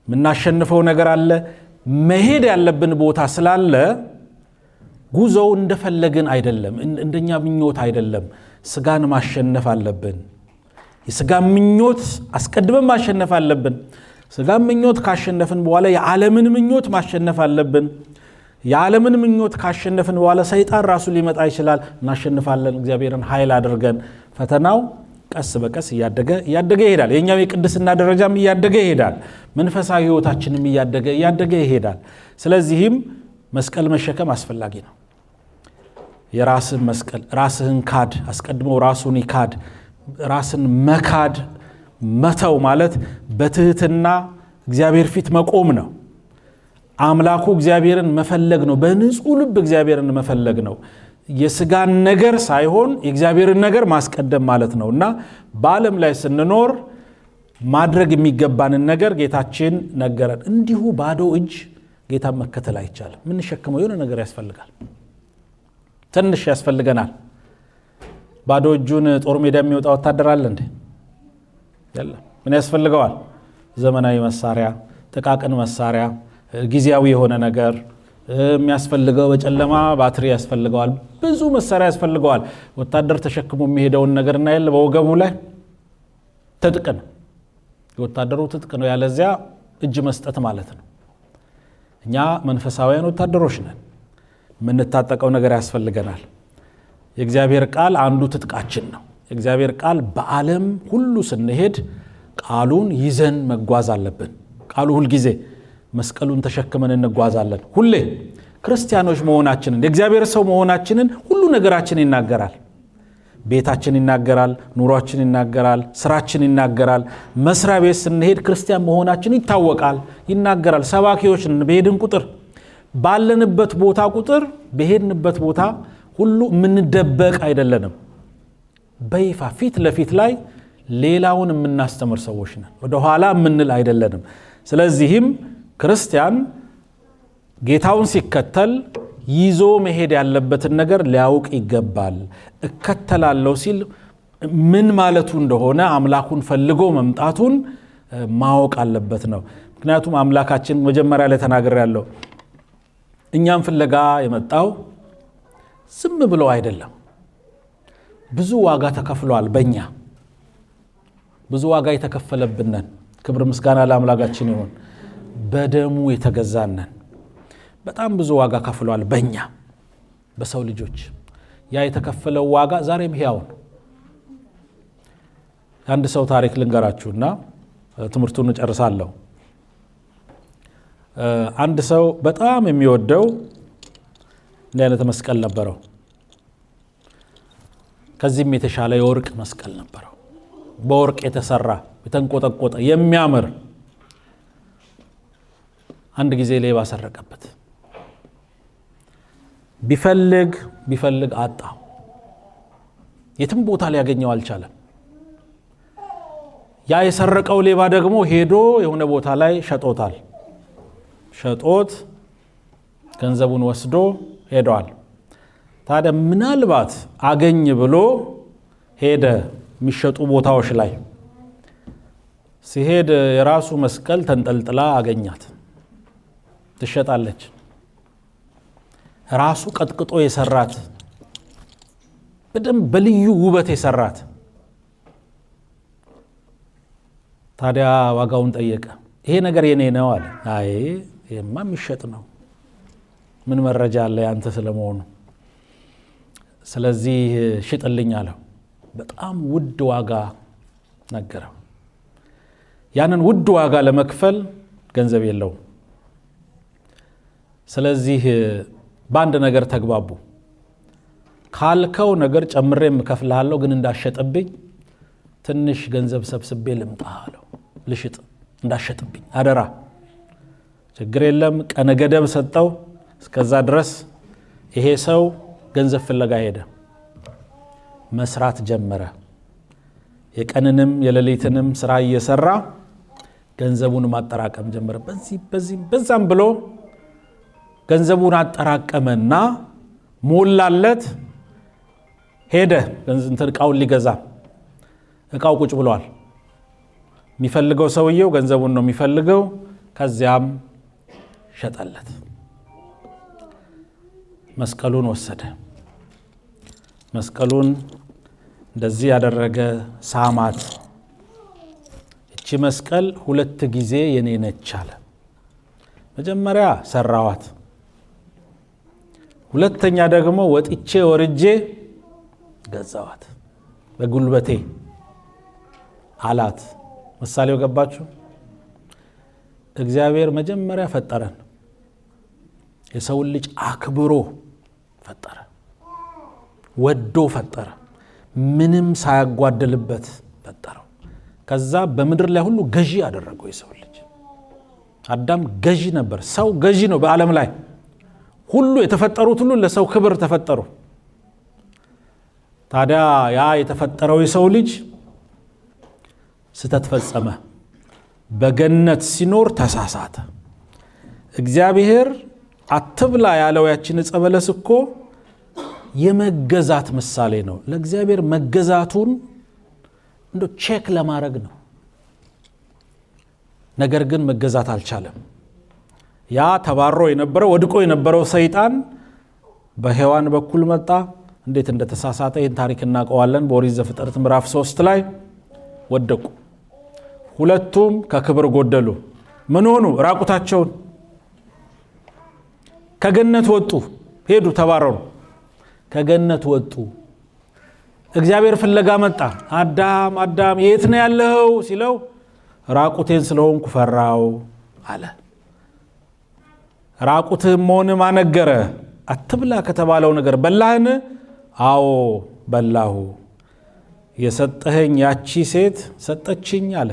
ምን አሸንፈው ነገር አለ፣ መሄድ ያለብን ቦታ ስላለ ጉዞው እንደፈለግን አይደለም፣ እንደኛ ምኞት አይደለም። ስጋን ማሸነፍ አለብን። የስጋ ምኞት አስቀድመን ማሸነፍ አለብን። ስጋ ምኞት ካሸነፍን በኋላ የዓለምን ምኞት ማሸነፍ አለብን። የዓለምን ምኞት ካሸነፍን በኋላ ሰይጣን ራሱ ሊመጣ ይችላል፣ እናሸንፋለን። እግዚአብሔርን ኃይል አድርገን ፈተናው ቀስ በቀስ እያደገ ይሄዳል። የኛው የቅድስና ደረጃም እያደገ ይሄዳል። መንፈሳዊ ህይወታችንም እያደገ ይሄዳል። ስለዚህም መስቀል መሸከም አስፈላጊ ነው። የራስን መስቀል ራስህን ካድ፣ አስቀድሞ ራሱን ይካድ። ራስን መካድ መተው ማለት በትህትና እግዚአብሔር ፊት መቆም ነው። አምላኩ እግዚአብሔርን መፈለግ ነው። በንጹህ ልብ እግዚአብሔርን መፈለግ ነው። የስጋን ነገር ሳይሆን የእግዚአብሔርን ነገር ማስቀደም ማለት ነውና በዓለም ላይ ስንኖር ማድረግ የሚገባንን ነገር ጌታችን ነገረን። እንዲሁ ባዶ እጅ ጌታን መከተል አይቻልም። ምን ሸክመው የሆነ ነገር ያስፈልጋል፣ ትንሽ ያስፈልገናል። ባዶ እጁን ጦር ሜዳ የሚወጣ ወታደር አለ እንዴ? የለም። ምን ያስፈልገዋል? ዘመናዊ መሳሪያ፣ ጥቃቅን መሳሪያ፣ ጊዜያዊ የሆነ ነገር የሚያስፈልገው፣ በጨለማ ባትሪ ያስፈልገዋል፣ ብዙ መሳሪያ ያስፈልገዋል። ወታደር ተሸክሞ የሚሄደውን ነገር እና ያለ በወገቡ ላይ ትጥቅ ነው። የወታደሩ ትጥቅ ነው። ያለዚያ እጅ መስጠት ማለት ነው። እኛ መንፈሳውያን ወታደሮች ነን። የምንታጠቀው ነገር ያስፈልገናል። የእግዚአብሔር ቃል አንዱ ትጥቃችን ነው። የእግዚአብሔር ቃል በዓለም ሁሉ ስንሄድ ቃሉን ይዘን መጓዝ አለብን። ቃሉ ሁል ጊዜ መስቀሉን ተሸክመን እንጓዛለን። ሁሌ ክርስቲያኖች መሆናችንን የእግዚአብሔር ሰው መሆናችንን ሁሉ ነገራችን ይናገራል። ቤታችን ይናገራል፣ ኑሯችን ይናገራል፣ ስራችን ይናገራል። መስሪያ ቤት ስንሄድ ክርስቲያን መሆናችን ይታወቃል፣ ይናገራል። ሰባኪዎች በሄድን ቁጥር ባለንበት ቦታ ቁጥር በሄድንበት ቦታ ሁሉ የምንደበቅ አይደለንም። በይፋ ፊት ለፊት ላይ ሌላውን የምናስተምር ሰዎች ነን። ወደ ኋላ የምንል አይደለንም። ስለዚህም ክርስቲያን ጌታውን ሲከተል ይዞ መሄድ ያለበትን ነገር ሊያውቅ ይገባል። እከተላለሁ ሲል ምን ማለቱ እንደሆነ አምላኩን ፈልጎ መምጣቱን ማወቅ አለበት ነው። ምክንያቱም አምላካችን መጀመሪያ ላይ ተናግሬያለሁ፣ እኛም ፍለጋ የመጣው ዝም ብሎ አይደለም። ብዙ ዋጋ ተከፍሏል። በእኛ ብዙ ዋጋ የተከፈለብነን። ክብር ምስጋና ለአምላካችን ይሁን። በደሙ የተገዛነን በጣም ብዙ ዋጋ ከፍሏል በእኛ በሰው ልጆች። ያ የተከፈለው ዋጋ ዛሬም ሕያው ነው። አንድ ሰው ታሪክ ልንገራችሁና ትምህርቱን እጨርሳለሁ። አንድ ሰው በጣም የሚወደው እንዲህ አይነት መስቀል ነበረው። ከዚህም የተሻለ የወርቅ መስቀል ነበረው። በወርቅ የተሰራ የተንቆጠቆጠ የሚያምር። አንድ ጊዜ ሌባ ሰረቀበት። ቢፈልግ አጣው። የትም ቦታ ሊያገኘው አልቻለም። ያ የሰረቀው ሌባ ደግሞ ሄዶ የሆነ ቦታ ላይ ሸጦታል። ሸጦት ገንዘቡን ወስዶ ሄዷል። ታዲያ ምናልባት አገኝ ብሎ ሄደ። የሚሸጡ ቦታዎች ላይ ሲሄድ የራሱ መስቀል ተንጠልጥላ አገኛት። ትሸጣለች። ራሱ ቀጥቅጦ የሰራት በደንብ በልዩ ውበት የሰራት። ታዲያ ዋጋውን ጠየቀ። ይሄ ነገር የኔ ነው አለ። አይ ይሄማ የሚሸጥ ነው፣ ምን መረጃ አለ ያንተ ስለመሆኑ፣ ስለዚህ ሽጥልኝ አለው። በጣም ውድ ዋጋ ነገረው። ያንን ውድ ዋጋ ለመክፈል ገንዘብ የለውም። ስለዚህ በአንድ ነገር ተግባቡ። ካልከው ነገር ጨምሬም እከፍልሃለሁ፣ ግን እንዳሸጥብኝ ትንሽ ገንዘብ ሰብስቤ ልምጣ አለው። ልሽጥ፣ እንዳሸጥብኝ አደራ። ችግር የለም። ቀነ ገደብ ሰጠው። እስከዛ ድረስ ይሄ ሰው ገንዘብ ፍለጋ ሄደ። መስራት ጀመረ። የቀንንም የሌሊትንም ስራ እየሰራ ገንዘቡን ማጠራቀም ጀመረ። በዛም ብሎ ገንዘቡን አጠራቀመና ሞላለት። ሄደ እንትን ዕቃውን ሊገዛ ዕቃው ቁጭ ብሏል። የሚፈልገው ሰውየው ገንዘቡን ነው የሚፈልገው። ከዚያም ሸጠለት። መስቀሉን ወሰደ። መስቀሉን እንደዚህ ያደረገ ሳማት። እቺ መስቀል 2 ጊዜ የኔ ነች አለ። መጀመሪያ ሰራዋት፣ ሁለተኛ ደግሞ ወጥቼ ወርጄ ገዛዋት በጉልበቴ አላት። ምሳሌው ገባችሁ? እግዚአብሔር መጀመሪያ ፈጠረን፣ የሰው ልጅ አክብሮ ፈጠረ፣ ወዶ ፈጠረ፣ ምንም ሳያጓደልበት ፈጠረው። ከዛ በምድር ላይ ሁሉ ገዢ አደረገው የሰው ልጅ። አዳም ገዢ ነበር። ሰው ገዢ ነው። በዓለም ላይ ሁሉ የተፈጠሩት ሁሉ ለሰው ክብር ተፈጠሩ። ታዲያ ያ የተፈጠረው የሰው ልጅ ስተት ፈጸመ። በገነት ሲኖር ተሳሳተ። እግዚአብሔር አትብላ ያለው ያችን ዕፀ በለስ እኮ የመገዛት ምሳሌ ነው። ለእግዚአብሔር መገዛቱን እንዶ ቼክ ለማድረግ ነው። ነገር ግን መገዛት አልቻለም። ያ ተባሮ የነበረው ወድቆ የነበረው ሰይጣን በሔዋን በኩል መጣ። እንዴት እንደተሳሳተ ይህን ታሪክ እናውቀዋለን። በኦሪት ዘፍጥረት ምዕራፍ 3 ላይ ወደቁ። ሁለቱም ከክብር ጎደሉ። ምን ሆኑ? ራቁታቸውን ከገነት ወጡ። ሄዱ፣ ተባረሩ፣ ከገነት ወጡ። እግዚአብሔር ፍለጋ መጣ። አዳም አዳም የት ነው ያለኸው ሲለው ራቁቴን ስለሆንኩ ፈራው አለ። ራቁትህም መሆን ማን ነገረ? አትብላ ከተባለው ነገር በላህን? አዎ በላሁ። የሰጠኸኝ ያቺ ሴት ሰጠችኝ አለ።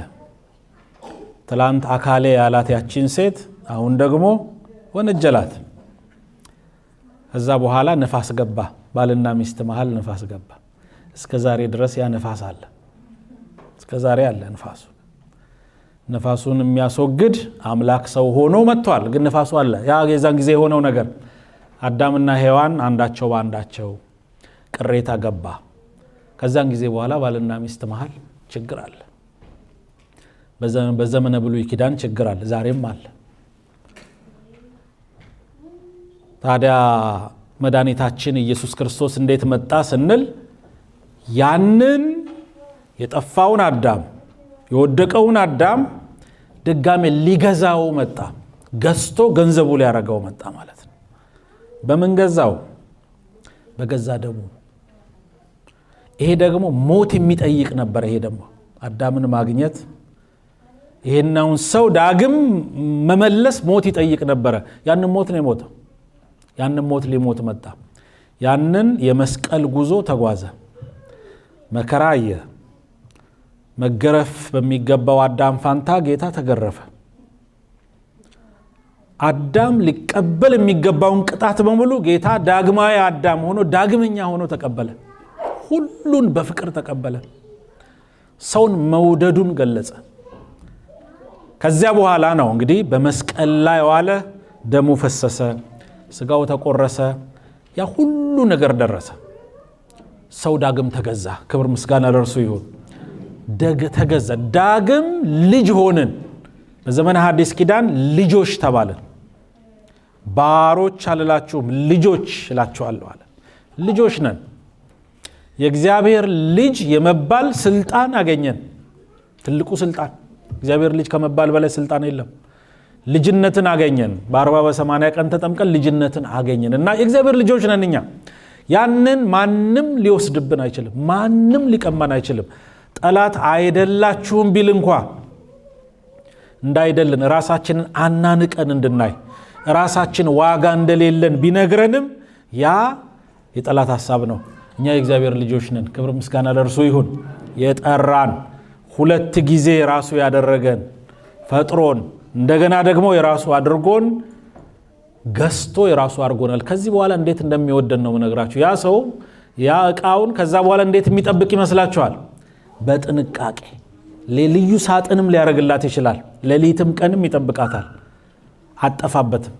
ትላንት አካሌ ያላት ያቺን ሴት አሁን ደግሞ ወነጀላት። ከዛ በኋላ ነፋስ ገባ። ባልና ሚስት መሃል ነፋስ ገባ። እስከ ዛሬ ድረስ ያ ነፋስ አለ። እስከ ዛሬ አለ ነፋሱ። ነፋሱን የሚያስወግድ አምላክ ሰው ሆኖ መጥቷል። ግን ነፋሱ አለ። ያ የዛን ጊዜ የሆነው ነገር አዳምና ሔዋን አንዳቸው በአንዳቸው ቅሬታ ገባ። ከዛን ጊዜ በኋላ ባልና ሚስት መሃል ችግር አለ። በዘመነ ብሉይ ኪዳን ችግር አለ፣ ዛሬም አለ። ታዲያ መድኃኒታችን ኢየሱስ ክርስቶስ እንዴት መጣ ስንል ያንን የጠፋውን አዳም የወደቀውን አዳም ድጋሜ ሊገዛው መጣ። ገዝቶ ገንዘቡ ሊያረጋው መጣ ማለት ነው። በምን ገዛው? በገዛ ደሙ። ይሄ ደግሞ ሞት የሚጠይቅ ነበር። ይሄ ደግሞ አዳምን ማግኘት፣ ይሄናውን ሰው ዳግም መመለስ ሞት ይጠይቅ ነበረ። ያንን ሞት ነው የሞተው። ያንን ሞት ሊሞት መጣ። ያንን የመስቀል ጉዞ ተጓዘ። መከራ አየ። መገረፍ በሚገባው አዳም ፋንታ ጌታ ተገረፈ። አዳም ሊቀበል የሚገባውን ቅጣት በሙሉ ጌታ ዳግማዊ አዳም ሆኖ ዳግመኛ ሆኖ ተቀበለ። ሁሉን በፍቅር ተቀበለ። ሰውን መውደዱን ገለጸ። ከዚያ በኋላ ነው እንግዲህ በመስቀል ላይ ዋለ፣ ደሙ ፈሰሰ፣ ስጋው ተቆረሰ፣ ያ ሁሉ ነገር ደረሰ። ሰው ዳግም ተገዛ። ክብር ምስጋና ለእርሱ ይሁን። ተገዛ፣ ዳግም ልጅ ሆንን። በዘመነ ሐዲስ ኪዳን ልጆች ተባለን። ባሮች አልላችሁም ልጆች እላችኋለሁ አለ። ልጆች ነን። የእግዚአብሔር ልጅ የመባል ስልጣን አገኘን። ትልቁ ስልጣን። እግዚአብሔር ልጅ ከመባል በላይ ስልጣን የለም። ልጅነትን አገኘን። በ40 በ80 ቀን ተጠምቀን ልጅነትን አገኘን እና የእግዚአብሔር ልጆች ነን እኛ። ያንን ማንም ሊወስድብን አይችልም። ማንም ሊቀማን አይችልም። ጠላት አይደላችሁም ቢል እንኳ እንዳይደልን ራሳችንን አናንቀን እንድናይ ራሳችን ዋጋ እንደሌለን ቢነግረንም ያ የጠላት ሐሳብ ነው። እኛ የእግዚአብሔር ልጆች ነን። ክብር ምስጋና ለእርሱ ይሁን። የጠራን 2 ጊዜ ራሱ ያደረገን ፈጥሮን እንደገና ደግሞ የራሱ አድርጎን ገዝቶ የራሱ አድርጎናል። ከዚህ በኋላ እንዴት እንደሚወደን ነው የምነግራችሁ። ያ ሰው ያ ዕቃውን ከዛ በኋላ እንዴት የሚጠብቅ ይመስላችኋል? በጥንቃቄ ለልዩ ሳጥንም ሊያረግላት ይችላል። ሌሊትም ቀንም ይጠብቃታል። አጠፋበትም።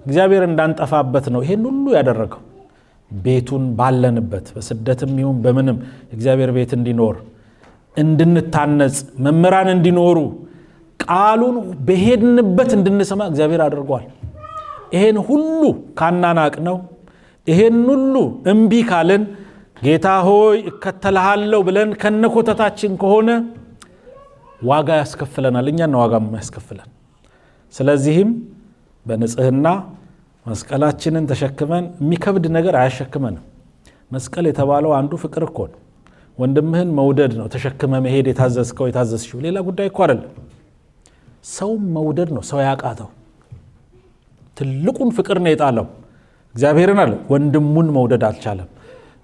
እግዚአብሔር እንዳንጠፋበት ነው ይሄን ሁሉ ያደረገው። ቤቱን ባለንበት በስደትም ይሁን በምንም እግዚአብሔር ቤት እንዲኖር እንድንታነጽ መምህራን እንዲኖሩ ቃሉን በሄድንበት እንድንሰማ እግዚአብሔር አድርጓል። ይሄን ሁሉ ካናናቅ ነው ይሄን ሁሉ እምቢ ካለን ጌታ ሆይ እከተልሃለሁ ብለን ከነኮተታችን ከሆነ ዋጋ ያስከፍለናል። እኛ ነው ዋጋ ያስከፍለን። ስለዚህም በንጽህና መስቀላችንን ተሸክመን የሚከብድ ነገር አያሸክመንም። መስቀል የተባለው አንዱ ፍቅር እኮ ነው። ወንድምህን መውደድ ነው። ተሸክመ መሄድ የታዘዝከው የታዘዝሽው ሌላ ጉዳይ እኮ አይደለም። ሰው መውደድ ነው ሰው ያቃተው። ትልቁን ፍቅር ነው የጣለው እግዚአብሔርን አለ። ወንድሙን መውደድ አልቻለም።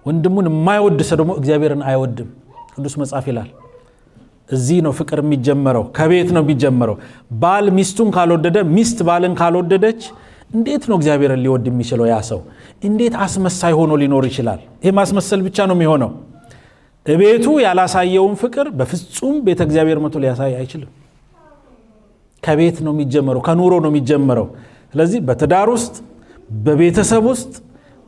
ወንድሙን የማይወድ ሰው ደግሞ እግዚአብሔርን አይወድም ቅዱስ መጽሐፍ ይላል። እዚህ ነው ፍቅር የሚጀመረው፣ ከቤት ነው የሚጀመረው። ባል ሚስቱን ካልወደደ፣ ሚስት ባልን ካልወደደች እንዴት ነው እግዚአብሔርን ሊወድ የሚችለው? ያ ሰው እንዴት አስመሳይ ሆኖ ሊኖር ይችላል? ይሄ ማስመሰል ብቻ ነው የሚሆነው። እቤቱ ያላሳየውን ፍቅር በፍጹም ቤተ እግዚአብሔር መጥቶ ሊያሳይ አይችልም። ከቤት ነው የሚጀመረው፣ ከኑሮ ነው የሚጀመረው። ስለዚህ በትዳር ውስጥ፣ በቤተሰብ ውስጥ፣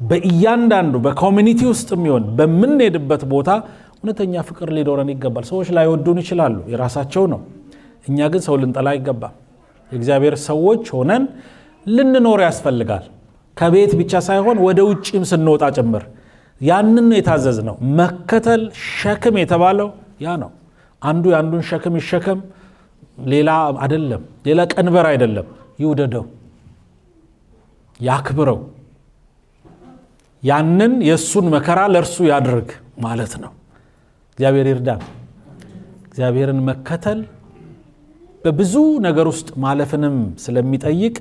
በእያንዳንዱ በኮሚኒቲ ውስጥ የሚሆን በምንሄድበት ቦታ እውነተኛ ፍቅር ሊኖረን ይገባል። ሰዎች ላይወዱን ይችላሉ፣ የራሳቸው ነው። እኛ ግን ሰው ልንጠላ አይገባም። የእግዚአብሔር ሰዎች ሆነን ልንኖር ያስፈልጋል። ከቤት ብቻ ሳይሆን ወደ ውጭም ስንወጣ ጭምር ያንን የታዘዝ ነው። መከተል ሸክም የተባለው ያ ነው። አንዱ ያንዱን ሸክም ይሸከም፣ ሌላ አይደለም፣ ሌላ ቀንበር አይደለም። ይውደደው፣ ያክብረው፣ ያንን የሱን መከራ ለርሱ ያድርግ ማለት ነው። እግዚአብሔር ይርዳን። እግዚአብሔርን መከተል በብዙ ነገር ውስጥ ማለፍንም ስለሚጠይቅ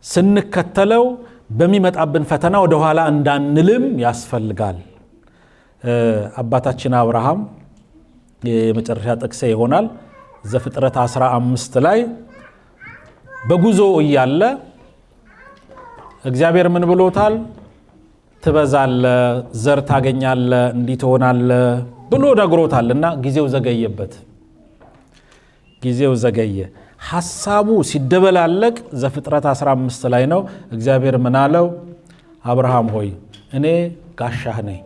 ስንከተለው በሚመጣብን ፈተና ወደ ኋላ እንዳንልም ያስፈልጋል። አባታችን አብርሃም የመጨረሻ ጥቅስ ይሆናል። ዘፍጥረት 15 ላይ በጉዞ እያለ እግዚአብሔር ምን ብሎታል? ትበዛለ፣ ዘር ታገኛለ፣ እንዲህ ትሆናለ ብሎ ነግሮታልና ጊዜው ዘገየበት። ጊዜው ዘገየ። ሐሳቡ ሲደበላለቅ ዘፍጥረት 15 ላይ ነው። እግዚአብሔር ምን አለው? አብርሃም ሆይ እኔ ጋሻህ ነኝ።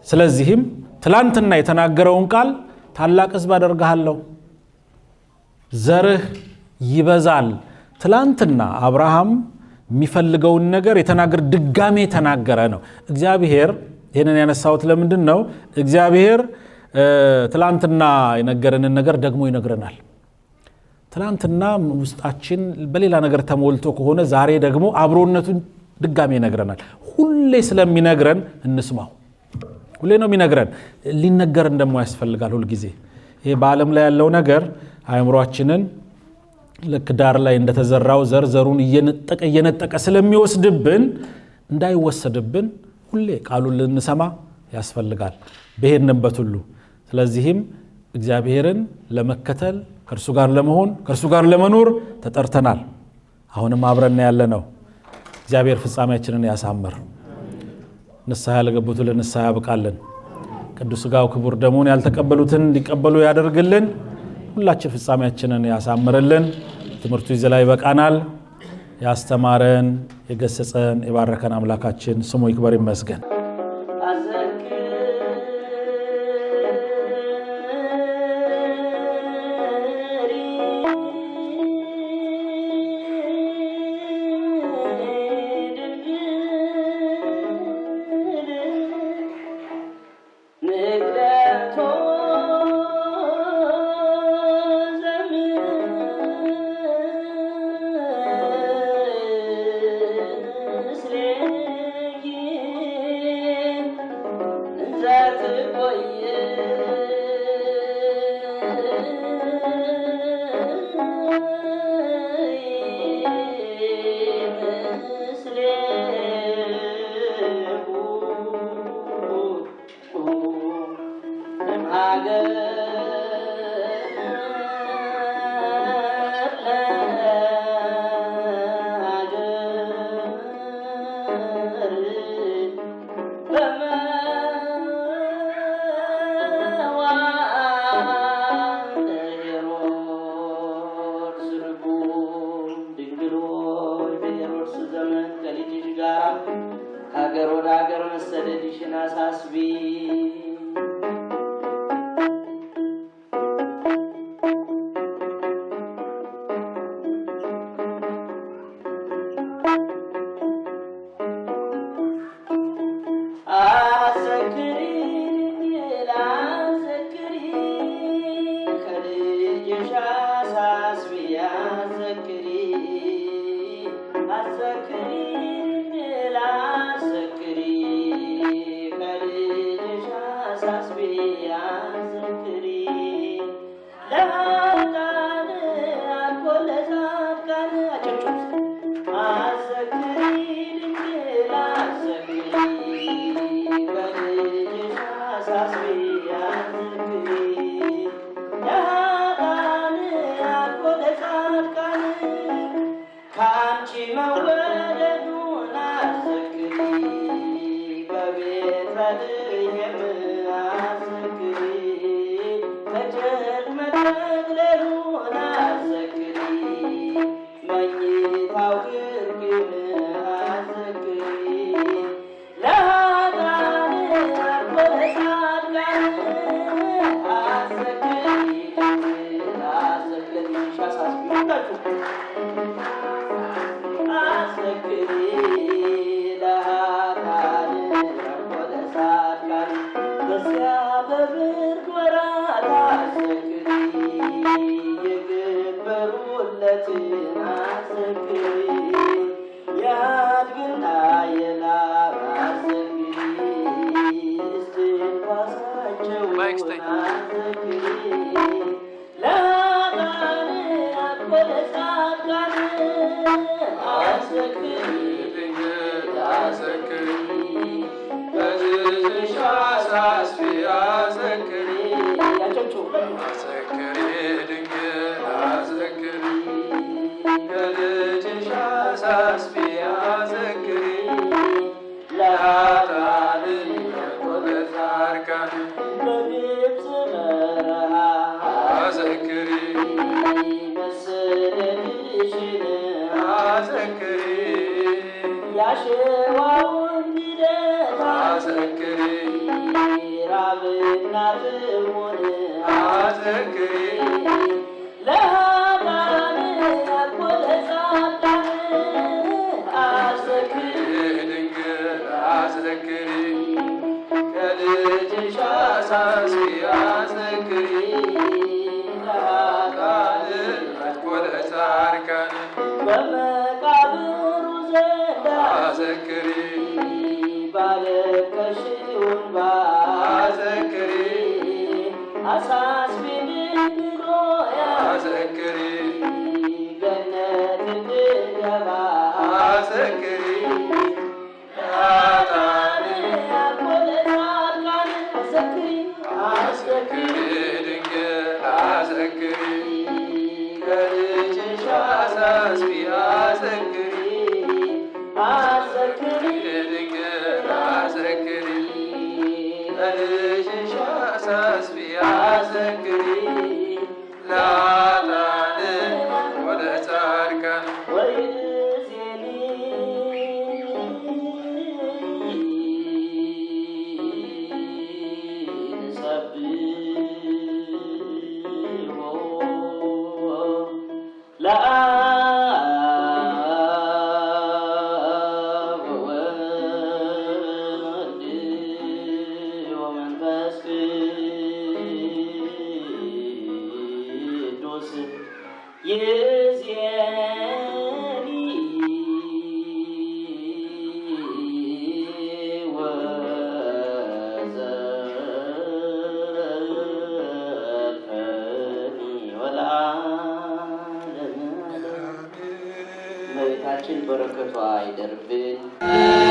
ስለዚህም ትላንትና የተናገረውን ቃል ታላቅ ሕዝብ አደርግሃለሁ፣ ዘርህ ይበዛል። ትላንትና አብርሃም የሚፈልገውን ነገር የተናገረ ድጋሜ ተናገረ ነው። እግዚአብሔር ይሄንን ያነሳውት ለምንድን ነው? እግዚአብሔር ትላንትና የነገረንን ነገር ደግሞ ይነግረናል። ትላንትና ውስጣችን በሌላ ነገር ተሞልቶ ከሆነ ዛሬ ደግሞ አብሮነቱን ድጋሜ ይነግረናል። ሁሌ ስለሚነግረን እንስማው። ሁሌ ነው የሚነግረን። ሊነገረን ደግሞ ያስፈልጋል ሁል ጊዜ። ይሄ በዓለም ላይ ያለው ነገር አእምሯችንን ልክ ዳር ላይ እንደተዘራው ዘሩን እየነጠቀ ስለሚወስድብን እንዳይወሰድብን ሁሌ ቃሉን ልንሰማ ያስፈልጋል በሄድንበት ሁሉ። ስለዚህም እግዚአብሔርን ለመከተል ከእርሱ ጋር ለመሆን ከእርሱ ጋር ለመኖር ተጠርተናል። አሁንም አብረን ያለ ነው። እግዚአብሔር ፍጻሜያችንን ያሳምር። ንስሐ ያልገቡት ለንስሐ ያብቃልን። ቅዱስ ሥጋው ክቡር ደሙን ያልተቀበሉትን እንዲቀበሉ ያደርግልን። ሁላችን ፍጻሜያችንን ያሳምርልን። ትምህርቱ ይዘህ ላይ ይበቃናል። ያስተማረን የገሰጸን የባረከን አምላካችን ስሙ ይክበር ይመስገን። Yeah. በረከቷ ይደርብን።